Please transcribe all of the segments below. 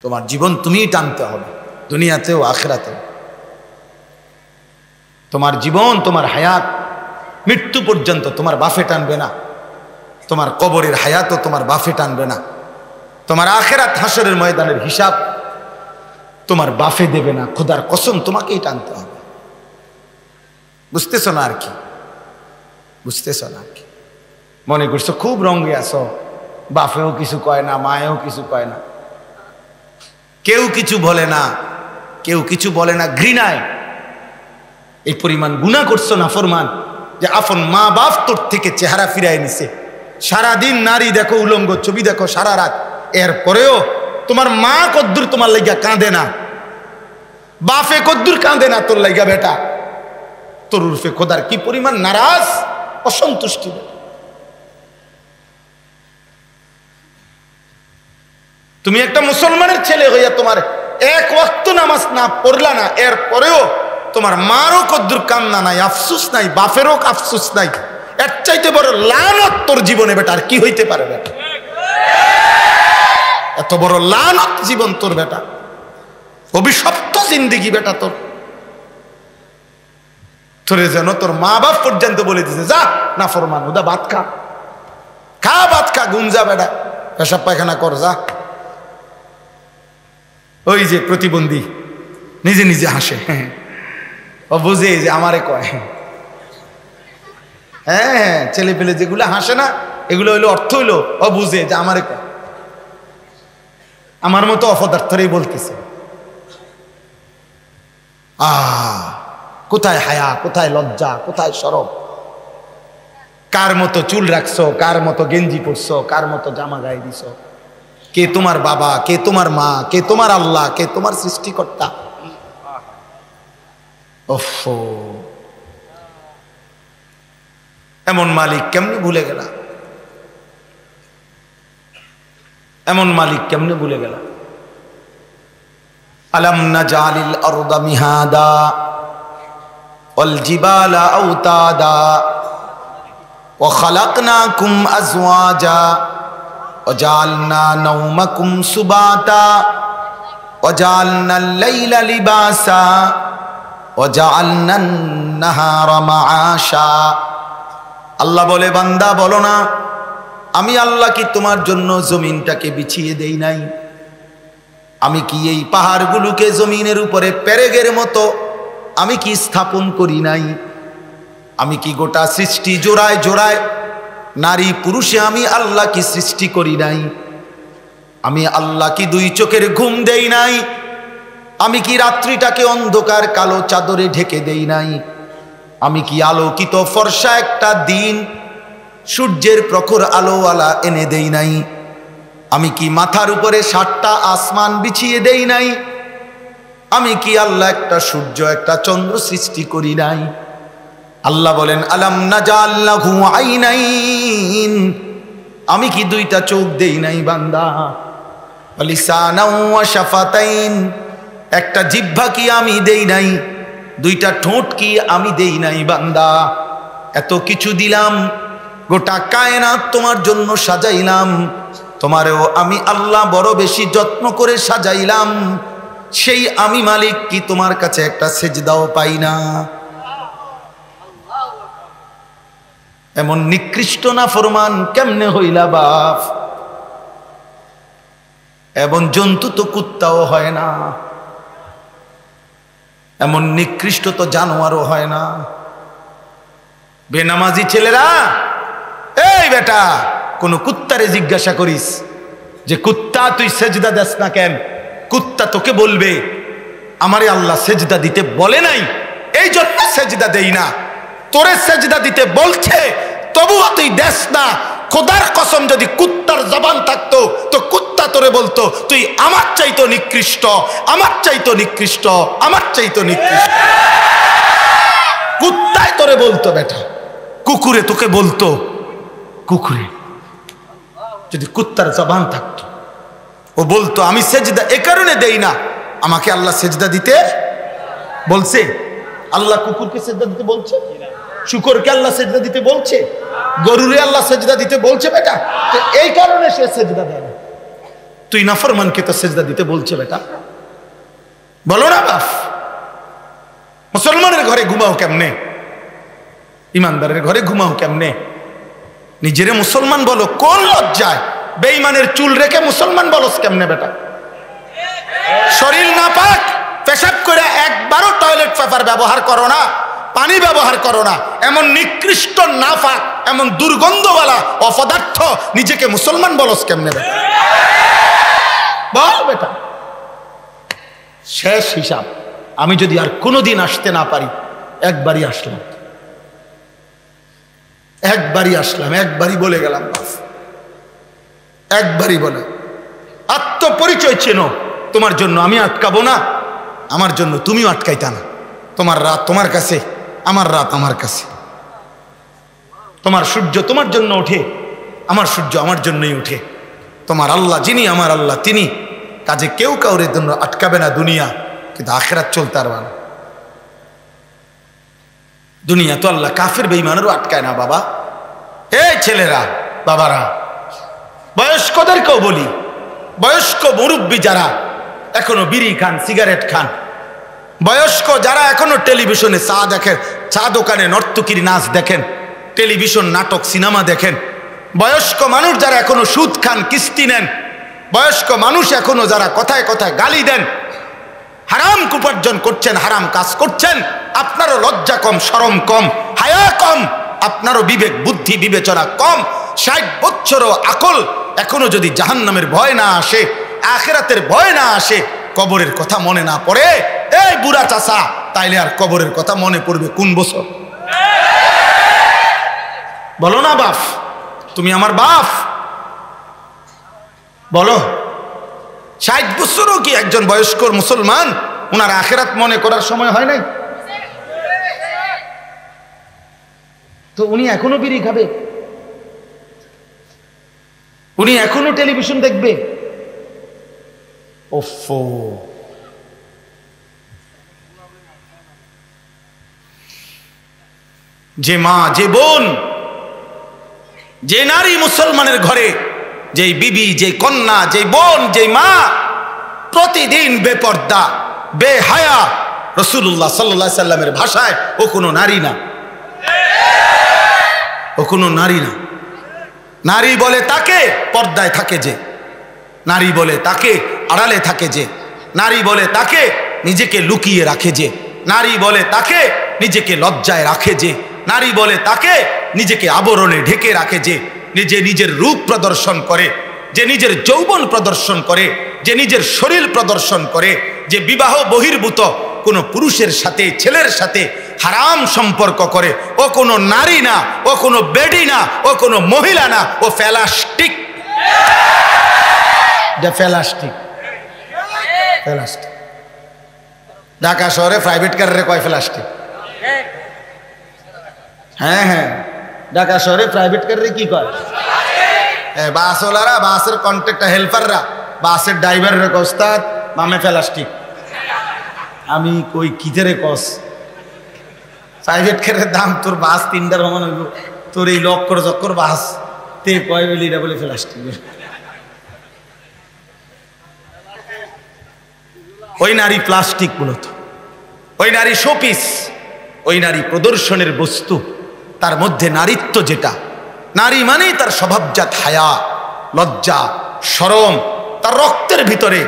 তোমার জীবন তুমিই টানতে হবে, দুনিয়াতেও আখিরাতেও। তোমার জীবন, তোমার হায়াত মৃত্যু পর্যন্ত তোমার বাফে টানবে না, তোমার কবরের হায়াতও তোমার বাফে টানবে না, তোমার আখিরাত হাসরের ময়দানের হিসাব তোমার বাফে দেবে না। খোদার কসম তোমাকেই টানতে হবে। বুঝতেছ না আর কি? বুঝতেছ না আর কি? মনে করছো খুব রঙে আছো, বাফেও কিছু কয় না, মায়েও কিছু কয় না, কেউ কিছু বলে না, কেউ কিছু বলে না, ঘৃণায় এই পরিমাণ গুনাহ করছো না ফরমান, যে আপন মা বাপ তোর থেকে চেহারা ফিরাই নিছে। সারাদিন নারী দেখো, উলঙ্গ ছবি দেখো সারা রাত, এরপরেও তোমার মা কদ্দুর তোমার লাইগা কাঁদে না, বাপে কদ্দুর কাঁদে না তোর লাইগা। বেটা তোর উর্ফে খোদার কি পরিমাণ নারাজ, অসন্তুষ্টি। তুমি একটা মুসলমানের ছেলে হইয়া তোমার এক ওয়াক্ত নামাজ না পড়লা না, এরপরেও তোমার মারও কদ্দুর কান্না নাই, আফসুস নাই, বাপেরও আফসুস নাই। এর চাইতে বড় লানত তোর জীবনে বেটা আর কি হইতে পারে? বেটা এত বড় লানত জীবন তোর, বেটা অভিশপ্ত জিন্দেগি বেটা তোর। তোরে যেন তোর মা বাপ পর্যন্ত বলে দিছে, যা না ফরমান, ওদা ভাত খা, খা ভাত খা, গুঞ্জা বেটা, পেশাব পায়খানা কর, যা। ওই যে প্রতিবন্ধী নিজে নিজে হাসে, ও বুঝে যে আমারে কয়। হ্যাঁ, ছেলে পেলে যেগুলো হাসে না, এগুলো হইলো অর্থ হইলো ও বুঝে যে আমারে কয়। আমার মতো অপদার্থরেই বলতেছে। কোথায় হায়া, কোথায় লজ্জা, কোথায় শরম? কার মতো চুল রাখছো, কার মতো গেঞ্জি পরছো, কার মতো জামা গায়ে দিছো? কে তোমার বাবা, কে তোমার মা, কে তোমার আল্লাহ, কে তোমার সৃষ্টিকর্তা? ওফো, এমন মালিক কেমনে ভুলে গেলা? এমন মালিক কেমনে ভুলে গেলা? আলাম নাজালিল আরদা মিহাদা ওয়াল জিবালা আওতাদা ওয়া খালাকনাকুম আজওয়াজা ওয়া জাআলনা নাওমাকুম সুবাতা ওয়া জাআলনাল লাইলা লিবাসা ওয়া জাআলনান নাহারা মাআশা। আল্লাহ বলে, বান্দা বলো না আমি আল্লাহ কি তোমার জন্য জমিনটাকে বিছিয়ে দেই নাই? আমি কি এই পাহাড়গুলোকে জমিনের উপরে পেরেগের মতো আমি কি স্থাপন করি নাই? আমি কি গোটা সৃষ্টি জোড়ায় জোড়ায় নারী পুরুষে আমি আল্লাহ কি সৃষ্টি করি নাই? আমি আল্লাহ কি দুই চোখের ঘুম দেই নাই? আমি কি রাত্রিটাকে অন্ধকার কালো চাদরে ঢেকে দেই নাই? আমি কি আলোকিত ফর্সা একটা দিন সূর্যের প্রখর আলোওয়ালা এনে দেই নাই? আমি কি মাথার উপরে 7টা আসমান বিছিয়ে দেই নাই? আমি কি আল্লাহ একটা সূর্য একটা চন্দ্র সৃষ্টি করি নাই? আল্লাহ বলেন, আলাম নাজাল লাহু আইনাইন, আমি কি 2টা চোখ দেই নাই বান্দা? লিসানাও ওয়া শাফাতাইন, একটা জিহ্বা কি আমি দেই নাই? 2টা ঠোঁট কি আমি দেই নাই বান্দা? এত কিছু দিলাম, গোটা কায়নাত তোমার জন্য সাজাইলাম, তোমারেও আমি আল্লাহ বড় বেশি যত্ন করে সাজাইলাম। সেই আমি মালিক কি তোমার কাছে একটা সেজদাও পাই না? এমন নিকৃষ্ট না ফরমান কেমনে হইলা বাপ? এমন জন্তু তো কুত্তাও হয় না, এমন নিকৃষ্ট তো জানোয়ারও হয় না। বেনামাজি ছেলেরা, এই বেটা, কোন কুত্তারে জিজ্ঞাসা করিস যে কুত্তা তুই সেজদা দেস না কেন? কুত্তা তোকে বলবে আমারে আল্লাহ সেজদা দিতে বলে নাই, এই জন্য সেজদা দেই না। তোরে সেজদা দিতে বলছে তবুও তুই দেস না। খোদার কসম, যদি কুত্তার জবান থাকতো তো কুত্তা তোরে বলতো তুই আমার চাইতো নিকৃষ্ট, আমার চাইতো নিকৃষ্ট, আমার চাইতো নিকৃষ্ট। কুত্তাই তোরে বলতো বেটা, কুকুরে তোকে বলতো, কুকুরে যদি কুত্তার জবান থাকতো ও বলতো আমি সেজদা এ কারণে দেই না, আমাকে আল্লাহ সেজদা দিতে বলছে। আল্লাহ কুকুরকে সেজদা দিতে বলছে? শুকরকে আল্লাহ সেজদা দিতে বলছে? গরুরে আল্লাহ সেজদা দিতে বলছে বেটা? তো এই কারণে সে সেজদা দেয় না। তুই নাফরমানকে তো সেজদা দিতে বলছে বেটা, বলো না বাপ। মুসলমানের ঘরে ঘুমাও কেমনে, ইমানদারের ঘরে ঘুমাও কেমনে? নিজেরে মুসলমান বলো, কোন লজ্জায়? বেঈমানের চুল রেখে মুসলমান বলস কেমনে বেটা? শরীর নাপাক, পেশাব করে একবারও টয়লেট পেপার ব্যবহার করো না, পানি ব্যবহার করো না, এমন নিকৃষ্ট নাপাক, এমন দুর্গন্ধওয়ালা অপদার্থ নিজেকে মুসলমান বলস কেমনে বেটা? বল বেটা। শেষ হিসাব, আমি যদি আর কোনোদিন আসতে না পারি, একবারই আসলাম, একবারই বলে গেলাম, একবারই বলে। আত্মপরিচয় চেনো, তোমার জন্য আমি আটকাবো না, আমার জন্য তুমিও আটকাইতা না। তোমার রাত তোমার কাছে, আমার রাত আমার কাছে। তোমার সূর্য তোমার জন্য ওঠে, আমার সূর্য আমার জন্যই ওঠে। তোমার আল্লাহ যিনি, আমার আল্লাহ তিনি। কাজে কেউ কাউরের জন্য আটকাবে না দুনিয়া, কিন্তু আখিরাত চলতে পারবে না। দুনিয়া তো আল্লাহ কাফের বেঈমানেরও আটকায় না বাবা। এই ছেলেরা, বাবারা, বয়স্কদেরকেও বলি, বয়স্ক মুরব্বী যারা এখনো বিড়ি খান, সিগারেট খান, বয়স্ক যারা এখনো টেলিভিশনে চা দেখেন, চা দোকানে নর্তকীর নাচ দেখেন, টেলিভিশন নাটক সিনেমা দেখেন, বয়স্ক মানুষ যারা এখনো সুদ খান, কিস্তি নেন, বয়স্ক মানুষ এখনো যারা কথায় কথায় গালি দেন, হারাম উপার্জন করছেন, হারাম কাজ করছেন, আপনারও লজ্জা কম, শরম কম, হায়া কম, আপনারও বিবেক বুদ্ধি বিবেচনা কম। 60 বছরও আকল এখনো যদি জাহান্নামের ভয় না আসে, আখিরাতের ভয় না আসে, কবরের কথা মনে না পড়ে, এই বুড়া চাচা, তাইলে আর কবরের কথা মনে পড়বে কোন বছর? বলো না বাপ, তুমি আমার বাপ, বলো। 60 বছরও কি একজন বয়স্ক মুসলমান ওনার আখিরাত মনে করার সময় হয় নাই? তো উনি এখনো বিড়ি খাবে, উনি এখনো টেলিভিশন দেখবে। ওফো, যে মা, যে বোন, যে নারী মুসলমানের ঘরে, যেই বিবি, যে কন্যা, যে বোন, যে মা প্রতিদিন বেপর্দা, বেহায়া, রাসূলুল্লাহ সাল্লাল্লাহু আলাইহি সাল্লামের ভাষায় ও কোনো নারী না, ও কোনো নারী না। নারী বলে তাকে পর্দায় থাকে যে, নারী বলে তাকে আড়ালে থাকে যে, নারী বলে তাকে নিজেকে লুকিয়ে রাখে যে, নারী বলে তাকে নিজেকে লজ্জায় রাখে যে, নারী বলে তাকে নিজেকে আবরণে ঢেকে রাখে যে, নিজে নিজের রূপ প্রদর্শন করে, যে নিজের যৌবন প্রদর্শন করে, যে নিজের শরীর প্রদর্শন করে, যে বিবাহ বহির্ভূত কোনো পুরুষের সাথে, ছেলের সাথে হারাম সম্পর্ক করে, ও কোনো নারী না, ও কোনো বেডি না, ও কোনো মহিলা না, ও ফেলাস্টিক। ফেলাস্টিক, ফেলাস্টিক। ঢাকা শহরে প্রাইভেট কারে কয় ফেলাস্টিক? হ্যাঁ হ্যাঁ, ঢাকা শহরে প্রাইভেট কারে কি কয়? বাসওয়ালারা, বাসের কন্ট্রাক্টর, হেল্পাররা, বাসের ড্রাইভারের ওস্তাদ মামে ফেলাস্টিক। আমি কই কিতেরে কস? প্রাইভেট কারের দাম তোর বাস 3টা রমান হইব, তোর এই লক্কর চক্কর বাস তে কয় বলি এটা বলে ফেলাস্টিক। ওই নারী প্লাস্টিক, মূলত ওই নারী শোপিস, ওই নারী প্রদর্শনের বস্তু। তার মধ্যে নারীত্ব যেটা, নারী মানেই তার স্বভাবজাত হায়া, লজ্জা, শরম, তার রক্তের ভিতরে,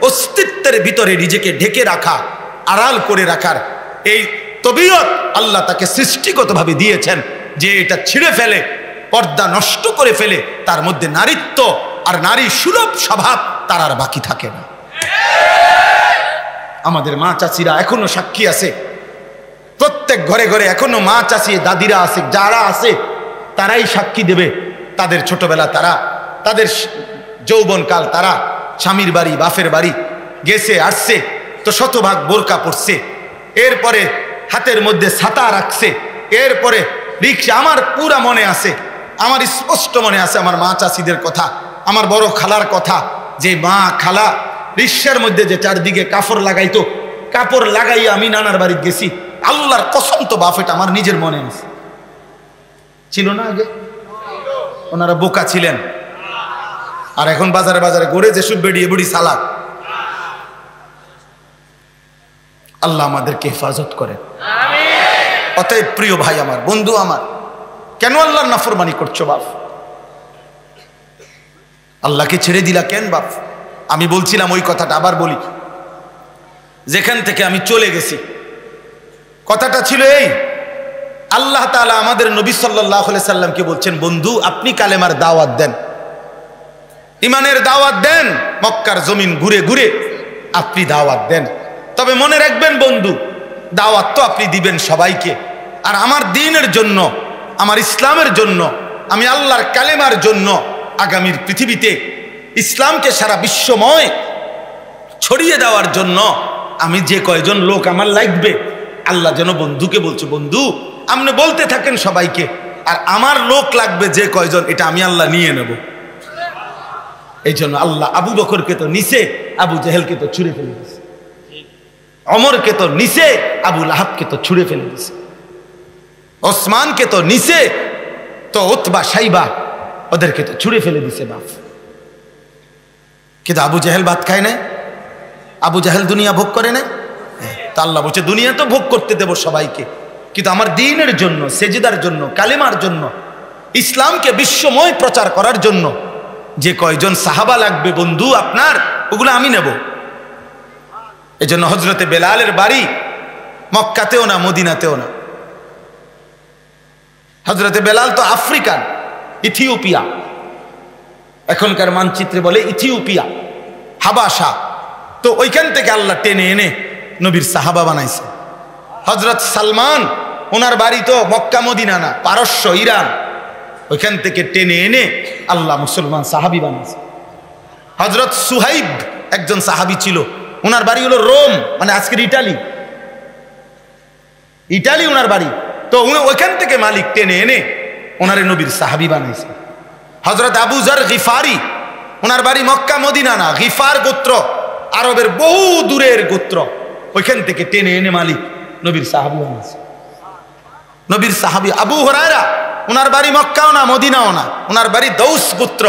অস্তিত্বের ভিতরে নিজেকে ঢেকে রাখা, আড়াল করে রাখার এই তবিয়ত আল্লাহ তাকে সৃষ্টিগতভাবে দিয়েছেন। যে এটা ছিঁড়ে ফেলে, পর্দা নষ্ট করে ফেলে, তার মধ্যে নারীত্ব আর নারী সুলভ স্বভাব তার আর বাকি থাকে না। আমাদের মা চাচিরা এখনো সাক্ষী আছে, প্রত্যেক ঘরে ঘরে এখনো মা চাচি, দাদিরা আছে, যারা আছে তারাই সাক্ষী দেবে। তাদের ছোটবেলা, তারা তাদের যৌবনকাল, তারা স্বামীর বাড়ি, বাপের বাড়ি গেছে আসছে, তো শতভাগ বোরকা পড়ছে, এরপরে হাতের মধ্যে ছাতা রাখছে, এরপরে রিক্সা। আমার পুরা মনে আছে, আমার স্পষ্ট মনে আছে আমার মা চাচিদের কথা, আমার বড় খালার কথা, যে মা খালা রিক্সার মধ্যে যে চারদিকে কাপড় লাগাইতো, কাপড় লাগাইয়া আমি নানার বাড়ি গেছি। আল্লাহর কসম তো বাপ, এটা আমার নিজের মনে আছে। ছিল না আগে? ওনারা বোকা ছিলেন, আর এখন বাজারে বাজারে ঘুরে যেসব বেড়িয়ে বুড়ি সালাক। আল্লাহ আমাদেরকে হেফাজত করেন। অতএব প্রিয় ভাই আমার, বন্ধু আমার, কেন আল্লাহর নাফরমানি করছো বাপ? আল্লাহকে ছেড়ে দিলা কেন বাপ? আমি বলছিলাম ওই কথাটা আবার বলি, যেখান থেকে আমি চলে গেছি কথাটা ছিল এই, আল্লাহ তাআলা আমাদের নবী সাল্লাল্লাহু আলাইহি সাল্লামকে বলছেন, বন্ধু আপনি কালেমার দাওয়াত দেন, ইমানের দাওয়াত দেন, মক্কার জমিন ঘুরে ঘুরে আপনি দাওয়াত দেন। তবে মনে রাখবেন বন্ধু, দাওয়াত তো আপনি দিবেন সবাইকে, আর আমার দ্বীনের জন্য, আমার ইসলামের জন্য, আমি আল্লাহর কালেমার জন্য আগামীর পৃথিবীতে ইসলামকে সারা বিশ্বময় ছড়িয়ে দেওয়ার জন্য আমি যে কয়জন লোক আমার লাগবে, আল্লাহ যেন বন্ধুকে বলছে, বন্ধু আপনি বলতে থাকেন সবাইকে, আর আমার লোক লাগবে যে কয়জন, এটা আমি আল্লাহ নিয়ে নেব। এই জন্য আল্লাহ আবু বকরকে তো নিচে, আবু জেহেলকে তো ছুঁড়ে ফেলে দিয়েছে, অমরকে তো নিচে, আবু লাহাবকে তো ছুঁড়ে ফেলে দিয়েছে, ওসমানকে তো নিচে, তো উতবা সাইবা ওদেরকে তো ছুঁড়ে ফেলে দিছে বাপ। কিন্তু আবু জেহেল ভাত খায় না, আবু জেহেল দুনিয়া ভোগ করে না। তা আল্লাহ বলছে দুনিয়া তো ভোগ করতে দেব সবাইকে, কিন্তু আমার দ্বীনের জন্য, সেজদার জন্য, কালেমার জন্য, ইসলামকে বিশ্বময় প্রচার করার জন্য যে কয়জন সাহাবা লাগবে বন্ধু আপনার, ওগুলো আমি নেব। এই জন্য হজরতে বেলালের বাড়ি মক্কাতেও না, মদিনাতেও না। হজরতে বেলাল তো আফ্রিকান, ইথিওপিয়া, এখনকার মানচিত্রে বলে ইথিওপিয়া, হাবাসা। তো ওইখান থেকে আল্লাহ টেনে এনে নবীর সাহাবা বানাইছে। হজরত সালমান, ওনার বাড়ি তো মক্কা মদিনা না, পারস্য, ইরান, ওইখান থেকে টেনে এনে আল্লাহ মুসলমান সাহাবি বানাইছে। হজরত সুহাইব একজন সাহাবি ছিল, ওনার বাড়ি হলো রোম, মানে আজকের ইটালি, ইটালি ওনার বাড়ি। তো উনি ওইখান থেকে মালিক টেনে এনে ওনারে নবীর সাহাবি বানাইছে। হজরত আবু জার গিফারি, ওনার বাড়ি মক্কা মদিনা না, গিফার গোত্র, আরবের বহু দূরের গোত্র, ওইখান থেকে টেনে এনে মালিক নবীর সাহাবি বানাইছে। নবীর সাহাবি আবু হুরায়রা, ওনার বাড়ি মক্কাও না, মদিনাও না, ওনার বাড়ি দৌস গোত্র,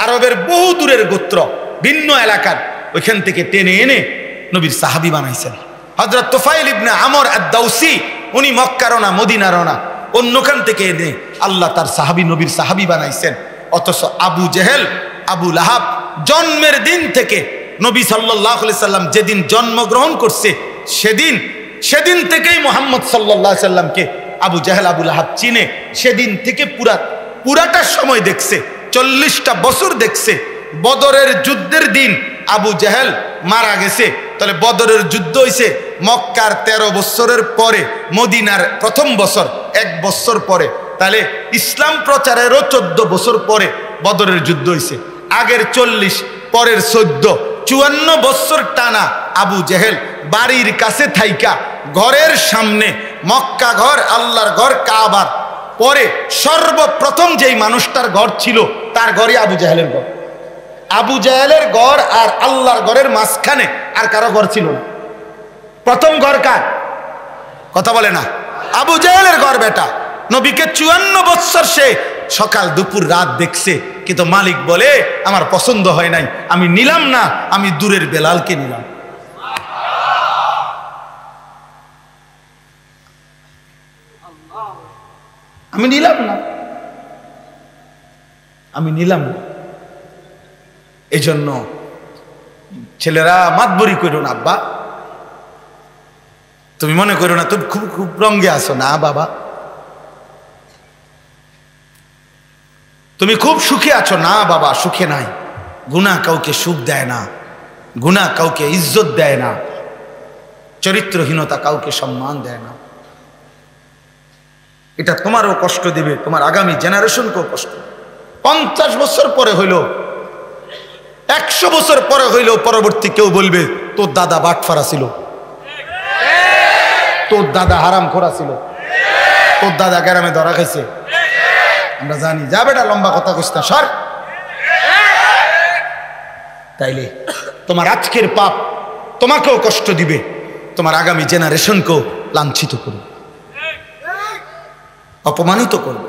আরবের বহু দূরের গোত্র, ভিন্ন এলাকার, ওইখান থেকে টেনে এনে নবীর সাহাবি বানাইছেন। হযরত তুফাইল ইবনে আমর আদ-দাউসি, উনি মক্কারও না, মদিনারও না, অন্যখান থেকে এনে আল্লাহ তার সাহাবি, নবীর সাহাবি বানাইছেন। অথচ আবু জেহেল, আবু লাহাব জন্মের দিন থেকে নবী সাল্লাল্লাহু আলাইহি সাল্লাম যেদিন জন্মগ্রহণ করছে সেদিন থেকেই মুহাম্মদ সাল্লাল্লাহু আলাইহি সাল্লামকে আবু জেহেল, আবু লাহাব চিনে। সেদিন থেকে পুরাটা সময় দেখছে, 40টা বছর দেখছে। বদরের যুদ্ধের দিন আবু জেহেল মারা গেছে, তাহলে বদরের যুদ্ধ হয়েছে মক্কার 13 বছরের পরে, মদিনার প্রথম বছর 1 বছর পরে, তাহলে ইসলাম প্রচারেরও 14 বছর পরে বদরের যুদ্ধ হয়েছে। আগের 40, পরের 14, 54 বছর টানা আবু জেহেল বাড়ির কাছে থাইকা ঘরের সামনে, মক্কা ঘর, আল্লাহর ঘর, কাবার পরে সর্বপ্রথম যেই মানুষটার ঘর ছিল তার ঘরই আবু জেহেলের ঘর। আবু জেহেলের ঘর আর আল্লাহর ঘরের মাঝখানে আর কারো ঘর ছিল না। প্রথম ঘর কার? কথা বলে না। আবু জেহেলের ঘর। বেটা নবীকে 54 বছর সে সকাল দুপুর রাত দেখছে, কিন্তু মালিক বলে আমার পছন্দ হয় নাই, আমি নিলাম না, আমি দূরের বেলালকে নিলাম। আমি নিলাম না। এই জন্য ছেলেরা মাতবরি করো না, আব্বা তুমি মনে করো না তুমি খুব রঙে আছো, না বাবা তুমি খুব সুখে আছো, না বাবা সুখে নাই। গুনাহ কাউকে সুখ দেয় না, গুনাহ কাউকে ইজ্জত দেয় না, চরিত্রহীনতা কাউকে সম্মান দেয় না। এটা তোমারও কষ্ট দিবে, তোমার আগামী জেনারেশনকেও কষ্ট। 50 বছর পরে হইলো, 100 বছর পরে হইলো, পরবর্তী কেউ বলবে তোর দাদা বাটফারা ছিল, তোর দাদা হারাম খোরা ছিল, তোর দাদা গ্রামে ধরা খাইছে। আমরা জানি, যা বেটা লম্বা কথা কইস না, সর। তাইলে তোমার আজকের পাপ তোমাকেও কষ্ট দিবে, তোমার আগামী জেনারেশনকেও লাঞ্ছিত করবে, অপমানিত করবে।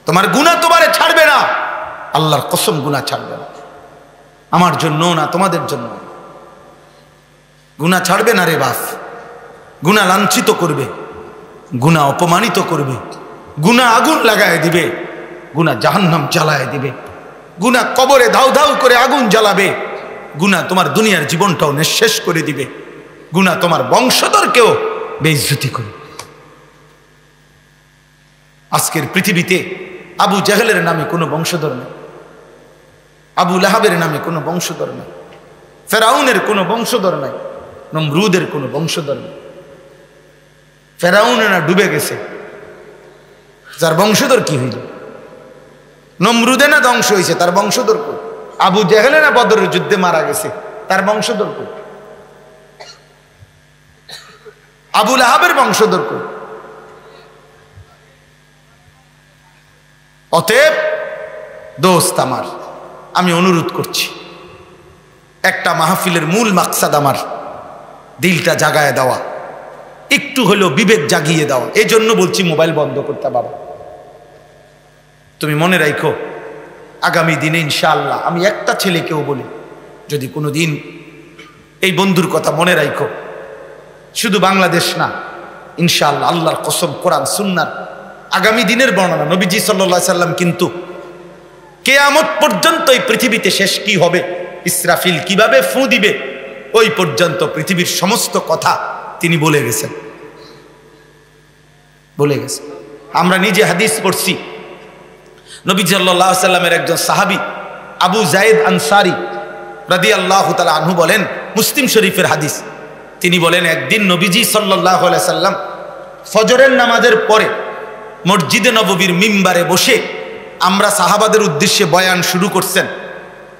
তোমার গুনাহ তোমারে ছাড়বে না, আল্লাহর কসম গুনাহ ছাড়বে না। আমার জন্য না, তোমাদের জন্য। গুনাহ ছাড়বে না রে বাপ, গুনাহ লাঞ্ছিত করবে, গুনাহ অপমানিত করবে, গুনাহ আগুন লাগায় দিবে, গুনাহ জাহান্নাম জ্বালায় দিবে, গুনাহ কবরে ধাউ ধাউ করে আগুন জ্বালাবে, গুনাহ তোমার দুনিয়ার জীবনটাও নিঃশেষ করে দিবে, গুনাহ তোমার বংশধরকেও বেইজ্জতি করবে। আজকের পৃথিবীতে আবু জাহেলের নামে কোনো বংশধর নেই, আবু লাহাবের নামে কোনো বংশধর নাই, ফেরাউনের কোনো বংশধর নাই, নমরুদের কোনো বংশধর নেই। ফেরাউনে না ডুবে গেছে, যার বংশধর কি হইল? নমরুদে না ধ্বংস হয়েছে, তার বংশধর কই? আবু জাহেলে না বদরের যুদ্ধে মারা গেছে, তার বংশধর কই? আবু লাহাবের বংশধর কই? অতএব দোস্ত আমার, আমি অনুরোধ করছি, একটা মাহফিলের মূল মাকসাদ আমার দিলটা জাগায় দেওয়া, একটু হলেও বিবেক জাগিয়ে দেওয়া। এই জন্য বলছি মোবাইল বন্ধ করতে। বাবা, তুমি মনে রাখো, আগামী দিনে ইনশাআল্লাহ আমি একটা ছেলেকেও বলি, যদি কোনো দিন এই বন্ধুর কথা মনে রাখো, শুধু বাংলাদেশ না, ইনশাআল্লাহ আল্লাহর কসম, কোরআন সুন্নাহর আগামী দিনের বর্ণনা, নবীজি সাল্লাল্লাহু আলাইহি সাল্লাম কিন্তু কিয়ামত পর্যন্ত এই পৃথিবীতে শেষ কি হবে, ইসরাফিল কিভাবে ফু দিবে, ওই পর্যন্ত পৃথিবীর সমস্ত কথা তিনি বলে গেছেন, বলে গেছেন। আমরা নিজে হাদিস পড়ছি, নবী সাল্লাল্লাহু আলাইহি সাল্লামের একজন সাহাবী আবু যায়েদ আনসারী রাদিয়াল্লাহু তাআলা আনহু বলেন, মুসলিম শরীফের হাদিস, তিনি বলেন একদিন নবীজি সাল্লাল্লাহু আলাইহি সাল্লাম ফজরের নামাজের পরে মসজিদে নববীর মিম্বারে বসে আমরা সাহাবাদের উদ্দেশ্যে বয়ান শুরু করছেন।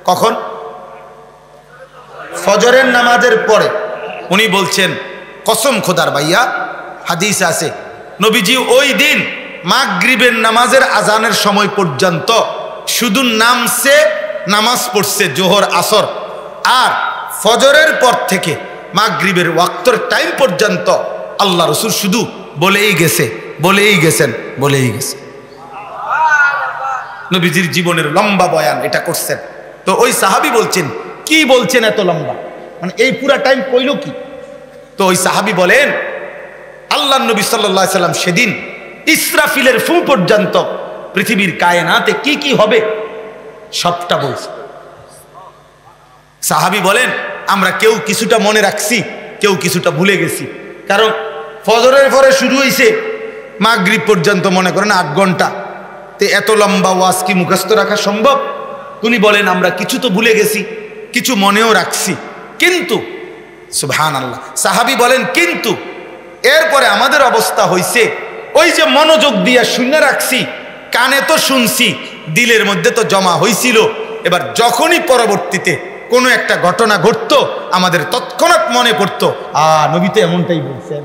কখন? ফজরের নামাজের পরে। উনি বলছেন, কসম খোদার ভাইয়া, হাদিস আছে নবীজি ওই দিন মাগরিবের নামাজের আজানের সময় পর্যন্ত শুধু নামছে, নামাজ পড়ছে জোহর আসর, আর ফজরের পর থেকে মাগরিবের ওয়াক্তের টাইম পর্যন্ত আল্লাহ রাসূল শুধু বলেই গেছে, বলেই গেছেন, বলেই গেছে। নবীজির জীবনের লম্বা বয়ান এটা করছেন। তো ওই সাহাবী বলছেন, কি বলছেন এত লম্বা, মানে এই পুরা টাইম কইল কি? তো ওই সাহাবী বলেন, আল্লাহ নবী সাল্লাল্লাহু আলাইহি সাল্লাম সেদিন ইসরাফিলের ফু পর্যন্ত পৃথিবীর কায়নাতে কি কি হবে সবটা বলছে। সাহাবী বলেন, আমরা কেউ কিছুটা মনে রাখছি, কেউ কিছুটা ভুলে গেছি, কারণ ফজরের পরে শুরু হয়েছে, মাগরিব পর্যন্ত মনে করেন 8 ঘন্টা, তে এত লম্বা ওয়াজ কি মুখস্থ রাখা সম্ভব? উনি বলেন, আমরা কিছু তো ভুলে গেছি, কিছু মনেও রাখছি, কিন্তু সুবহানাল্লাহ, সাহাবী বলেন, কিন্তু এরপরে আমাদের অবস্থা হয়েছে, ওই যে মনোযোগ দিয়ে শুনে রাখছি, কানে তো শুনছি, দিলের মধ্যে তো জমা হয়েছিল, এবার যখনই পরবর্তীতে কোনো একটা ঘটনা ঘটতো আমাদের তৎক্ষণাৎ মনে পড়তো, নবী তো এমনটাই বলছেন।